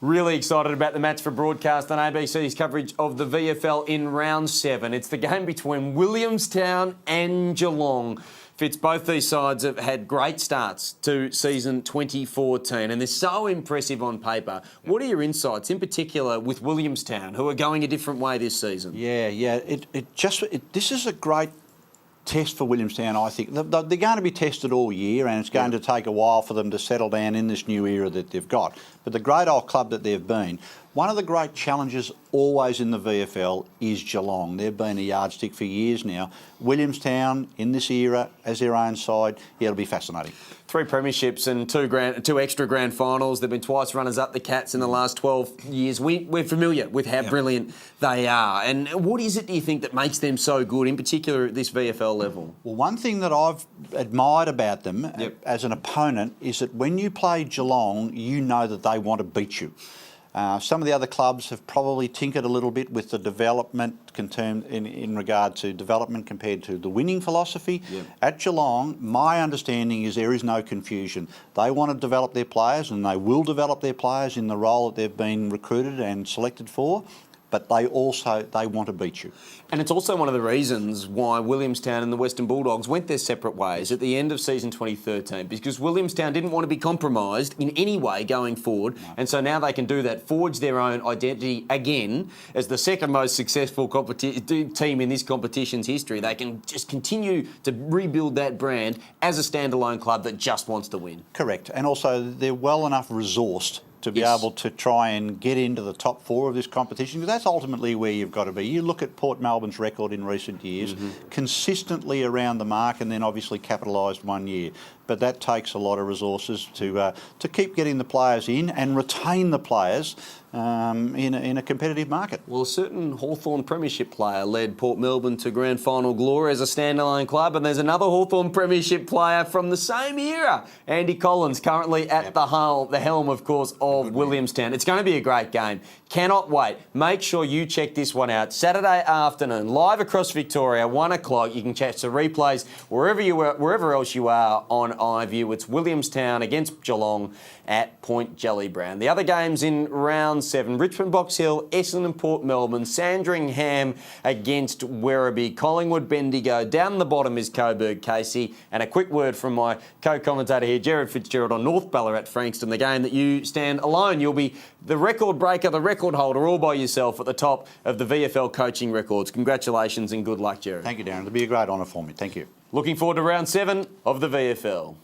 Really excited about the match for broadcast on ABC's coverage of the VFL in round 7. It's the game between Williamstown and Geelong. Fitz, both these sides have had great starts to season 2014 and they're so impressive on paper. What are your insights, in particular with Williamstown, who are going a different way this season? This is a great test for Williamstown, I think. They're going to be tested all year and it's going to take a while for them to settle down in this new era that they've got. But the great old club that they've been, one of the great challenges always in the VFL is Geelong. They've been a yardstick for years now. Williamstown in this era as their own side, it'll be fascinating. 3 premierships and two extra grand finals. They've been twice runners-up the Cats in the last 12 years. We're familiar with how brilliant they are. And what is it, do you think, that makes them so good, in particular at this VFL level? Well, one thing that I've admired about them as an opponent is that when you play Geelong, you know that they want to beat you. Some of the other clubs have probably tinkered a little bit with the development in regard to development compared to the winning philosophy. At Geelong, my understanding is there is no confusion. They want to develop their players and they will develop their players in the role that they've been recruited and selected for, but they want to beat you. And it's also one of the reasons why Williamstown and the Western Bulldogs went their separate ways at the end of season 2013, because Williamstown didn't want to be compromised in any way going forward, and so now they can do that, forge their own identity again as the second most successful team in this competition's history. They can just continue to rebuild that brand as a standalone club that just wants to win. Correct, and also they're well enough resourced to be able to try and get into the top 4 of this competition, because that's ultimately where you've got to be. You look at Port Melbourne's record in recent years, consistently around the mark and then obviously capitalised one year. But that takes a lot of resources to keep getting the players in and retain the players in a competitive market. Well, a certain Hawthorn premiership player led Port Melbourne to grand final glory as a standalone club, and there's another Hawthorn premiership player from the same era, Andy Collins, currently at the helm, of course, of Williamstown. It's going to be a great game. Cannot wait. Make sure you check this one out. Saturday afternoon, live across Victoria, 1 o'clock. You can catch the replays wherever else you are on iView. It's Williamstown against Geelong at Point Gellibrand. The other games in round 7, Richmond Box Hill, Essendon Port Melbourne, Sandringham against Werribee, Collingwood Bendigo. Down the bottom is Coburg Casey. And a quick word from my co-commentator here, Gerald Fitzgerald, on North Ballarat Frankston, the game that you stand alone. You'll be the record breaker, the record holder, all by yourself at the top of the VFL coaching records. Congratulations and good luck, Gerald. Thank you, Darren. It'll be a great honour for me. Thank you. Looking forward to round 7 of the VFL.